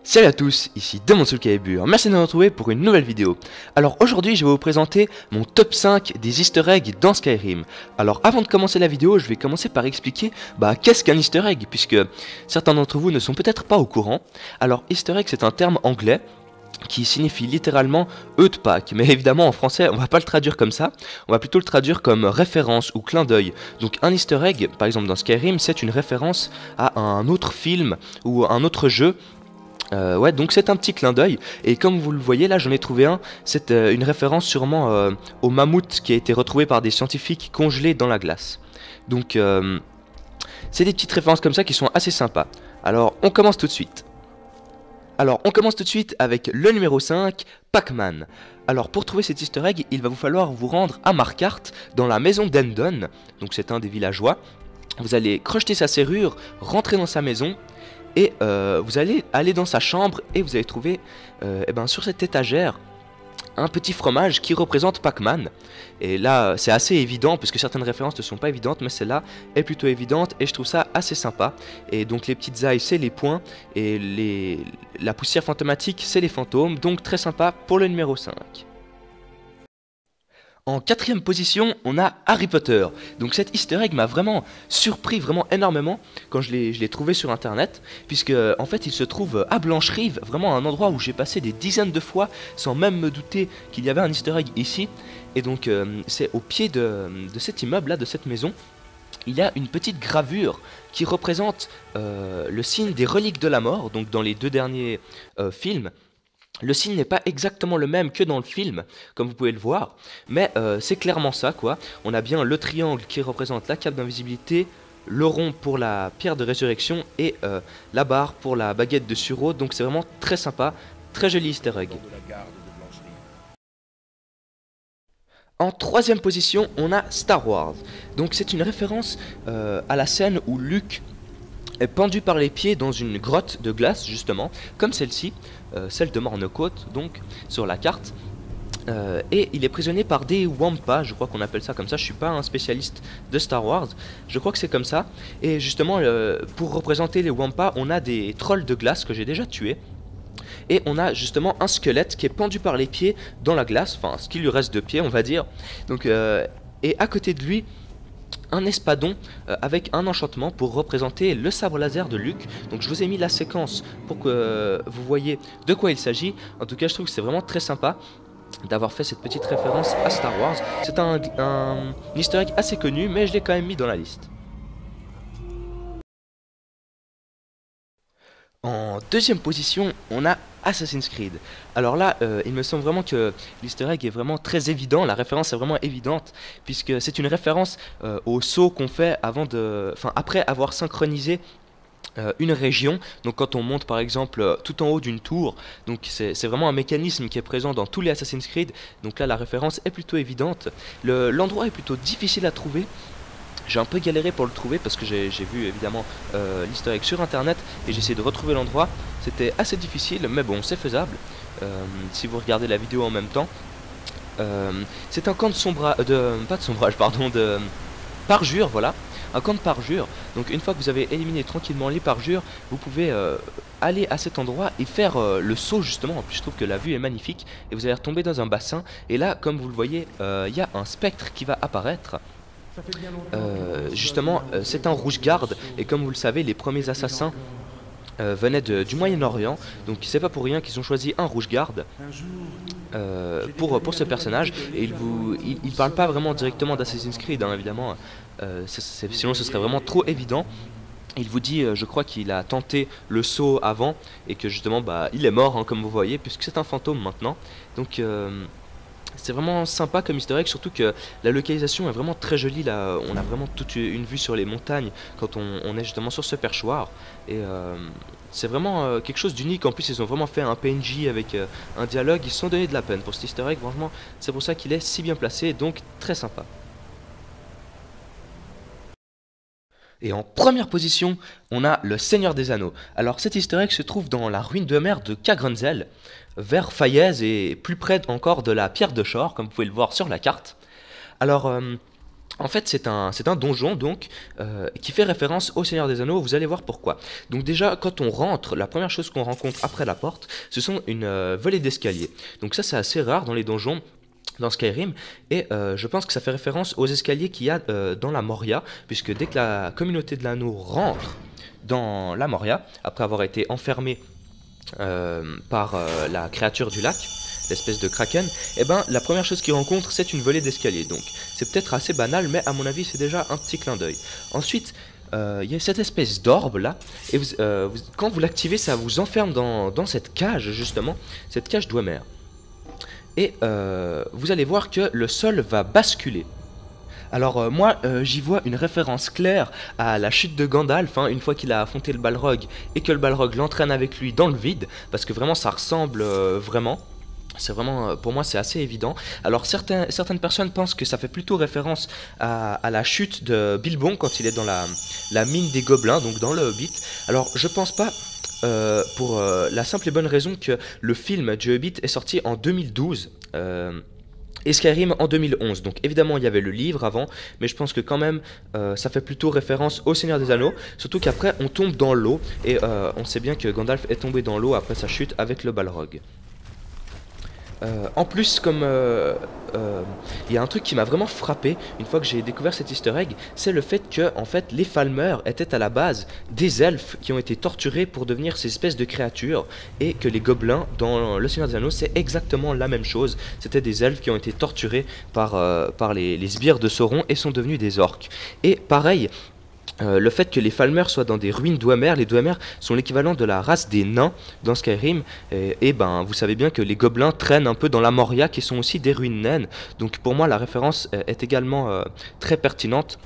Salut à tous, ici DemonSoulCalibur, merci de nous retrouver pour une nouvelle vidéo. Alors aujourd'hui je vais vous présenter mon top 5 des easter eggs dans Skyrim. Alors avant de commencer la vidéo, je vais commencer par expliquer qu'est-ce qu'un easter egg, puisque certains d'entre vous ne sont peut-être pas au courant. Alors easter egg c'est un terme anglais qui signifie littéralement œuf de Pâques, mais évidemment en français on va pas le traduire comme ça, on va plutôt le traduire comme référence ou clin d'œil. Donc un easter egg, par exemple dans Skyrim, c'est une référence à un autre film ou un autre jeu. Ouais, donc c'est un petit clin d'œil, et comme vous le voyez là j'en ai trouvé un, c'est une référence sûrement au mammouth qui a été retrouvé par des scientifiques congelés dans la glace. Donc c'est des petites références comme ça qui sont assez sympas. Alors on commence tout de suite. Avec le numéro 5, Pac-Man. Alors pour trouver cet easter egg, il va vous falloir vous rendre à Markarth, dans la maison d'Endon, donc c'est un des villageois. Vous allez crocheter sa serrure, rentrer dans sa maison, et vous allez aller dans sa chambre et vous allez trouver sur cette étagère un petit fromage qui représente Pac-Man. Et là c'est assez évident parce que certaines références ne sont pas évidentes, mais celle-là est plutôt évidente et je trouve ça assez sympa. Et donc les petites ailes c'est les points et la poussière fantomatique c'est les fantômes, donc très sympa pour le numéro 5. En quatrième position, on a Harry Potter. Donc cet easter egg m'a vraiment surpris, vraiment énormément, quand je l'ai trouvé sur internet, puisque en fait il se trouve à Blancherive, vraiment un endroit où j'ai passé des dizaines de fois sans même me douter qu'il y avait un easter egg ici. Et donc c'est au pied de cet immeuble là, de cette maison, il y a une petite gravure qui représente le signe des reliques de la mort, donc dans les deux derniers films. Le signe n'est pas exactement le même que dans le film, comme vous pouvez le voir, mais c'est clairement ça quoi. On a bien le triangle qui représente la cape d'invisibilité, le rond pour la pierre de résurrection et la barre pour la baguette de sureau, donc c'est vraiment très sympa, très joli easter egg. En troisième position, on a Star Wars. Donc c'est une référence à la scène où Luke est pendu par les pieds dans une grotte de glace justement, comme celle-ci, celle de Morne-Côte donc, sur la carte. Et il est prisonnier par des Wampas, je crois qu'on appelle ça comme ça, je suis pas un spécialiste de Star Wars, je crois que c'est comme ça. Et justement, pour représenter les Wampas, on a des trolls de glace que j'ai déjà tués. Et on a justement un squelette qui est pendu par les pieds dans la glace, enfin ce qui lui reste de pieds on va dire. Donc, et à côté de lui, un espadon avec un enchantement pour représenter le sabre laser de Luke. Donc je vous ai mis la séquence pour que vous voyez de quoi il s'agit. En tout cas je trouve que c'est vraiment très sympa d'avoir fait cette petite référence à Star Wars. C'est un easter egg assez connu, mais je l'ai quand même mis dans la liste. En deuxième position, on a Assassin's Creed. Alors là, il me semble vraiment que l'easter egg est vraiment très évident, la référence est vraiment évidente, puisque c'est une référence au saut qu'on fait après avoir synchronisé une région. Donc quand on monte par exemple tout en haut d'une tour, donc c'est vraiment un mécanisme qui est présent dans tous les Assassin's Creed. Donc là, la référence est plutôt évidente. L'endroit est plutôt difficile à trouver. J'ai un peu galéré pour le trouver parce que j'ai vu évidemment l'easter egg sur internet et j'ai essayé de retrouver l'endroit. C'était assez difficile, mais bon, c'est faisable si vous regardez la vidéo en même temps. C'est un camp de parjure, voilà, un camp de parjure. Donc une fois que vous avez éliminé tranquillement les parjures, vous pouvez aller à cet endroit et faire le saut justement. En plus je trouve que la vue est magnifique et vous allez retomber dans un bassin. Et là, comme vous le voyez, il y a un spectre qui va apparaître. Justement, c'est un rouge-garde, et comme vous le savez, les premiers assassins venaient du Moyen-Orient, donc c'est pas pour rien qu'ils ont choisi un rouge-garde pour ce personnage. Et il parle pas vraiment directement d'Assassin's Creed, hein, évidemment, sinon ce serait vraiment trop évident. Il vous dit, je crois qu'il a tenté le saut avant, et que justement, il est mort, hein, comme vous voyez, puisque c'est un fantôme maintenant. Donc c'est vraiment sympa comme easter egg, surtout que la localisation est vraiment très jolie. Là on a vraiment toute une vue sur les montagnes quand on est justement sur ce perchoir. Et c'est vraiment quelque chose d'unique. En plus ils ont vraiment fait un PNJ avec un dialogue, ils se sont donné de la peine pour cet easter egg. Franchement c'est pour ça qu'il est si bien placé, donc très sympa. Et en première position, on a le Seigneur des Anneaux. Alors cet easter egg se trouve dans la ruine de mer de Kagrenzel, vers Faiez et plus près encore de la pierre de Shor, comme vous pouvez le voir sur la carte. Alors En fait, c'est un donjon donc qui fait référence au Seigneur des Anneaux. Vous allez voir pourquoi. Donc déjà, quand on rentre, la première chose qu'on rencontre après la porte, ce sont une volée d'escalier. Donc ça, c'est assez rare dans les donjons dans Skyrim, et je pense que ça fait référence aux escaliers qu'il y a dans la Moria, puisque dès que la communauté de l'anneau rentre dans la Moria, après avoir été enfermée par la créature du lac, l'espèce de kraken, et ben la première chose qu'ils rencontrent c'est une volée d'escalier. Donc c'est peut-être assez banal, mais à mon avis c'est déjà un petit clin d'œil. Ensuite, il y a cette espèce d'orbe là, et quand vous l'activez, ça vous enferme dans cette cage justement, cette cage Dwemer. Et vous allez voir que le sol va basculer. Alors moi j'y vois une référence claire à la chute de Gandalf, hein, une fois qu'il a affronté le Balrog et que le Balrog l'entraîne avec lui dans le vide, parce que vraiment ça ressemble vraiment. C'est vraiment, pour moi c'est assez évident. Alors certaines personnes pensent que ça fait plutôt référence à la chute de Bilbon quand il est dans la mine des gobelins, donc dans le Hobbit. Alors je pense pas, pour la simple et bonne raison que le film du Hobbit est sorti en 2012. Et Skyrim en 2011, donc évidemment il y avait le livre avant, mais je pense que quand même ça fait plutôt référence au Seigneur des Anneaux, surtout qu'après on tombe dans l'eau, et on sait bien que Gandalf est tombé dans l'eau après sa chute avec le Balrog. En plus, comme il y a un truc qui m'a vraiment frappé une fois que j'ai découvert cet easter egg, c'est le fait que en fait les Falmer étaient à la base des elfes qui ont été torturés pour devenir ces espèces de créatures, et que les gobelins dans le Seigneur des Anneaux c'est exactement la même chose. C'était des elfes qui ont été torturés par les sbires de Sauron et sont devenus des orques. Et pareil, le fait que les Falmer soient dans des ruines Dwemer, les Dwemer sont l'équivalent de la race des nains dans Skyrim, et ben vous savez bien que les gobelins traînent un peu dans la Moria qui sont aussi des ruines naines, donc pour moi la référence est également très pertinente.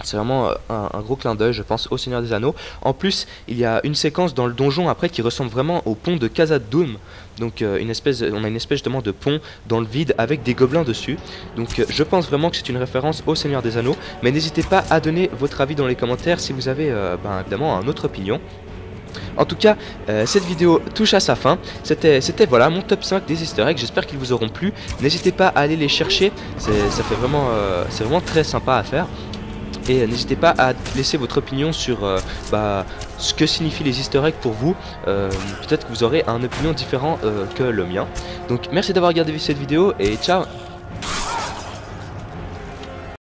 C'est vraiment un gros clin d'œil, je pense, au Seigneur des Anneaux. En plus, il y a une séquence dans le donjon après qui ressemble vraiment au pont de Khazad-dûm. Donc on a une espèce justement de pont dans le vide avec des gobelins dessus. Donc je pense vraiment que c'est une référence au Seigneur des Anneaux. Mais n'hésitez pas à donner votre avis dans les commentaires si vous avez évidemment une autre opinion. En tout cas, cette vidéo touche à sa fin. C'était voilà mon top 5 des easter eggs. J'espère qu'ils vous auront plu. N'hésitez pas à aller les chercher. C'est vraiment très sympa à faire. Et n'hésitez pas à laisser votre opinion sur ce que signifient les easter eggs pour vous. Peut-être que vous aurez une opinion différente que le mien. Donc merci d'avoir regardé cette vidéo et ciao.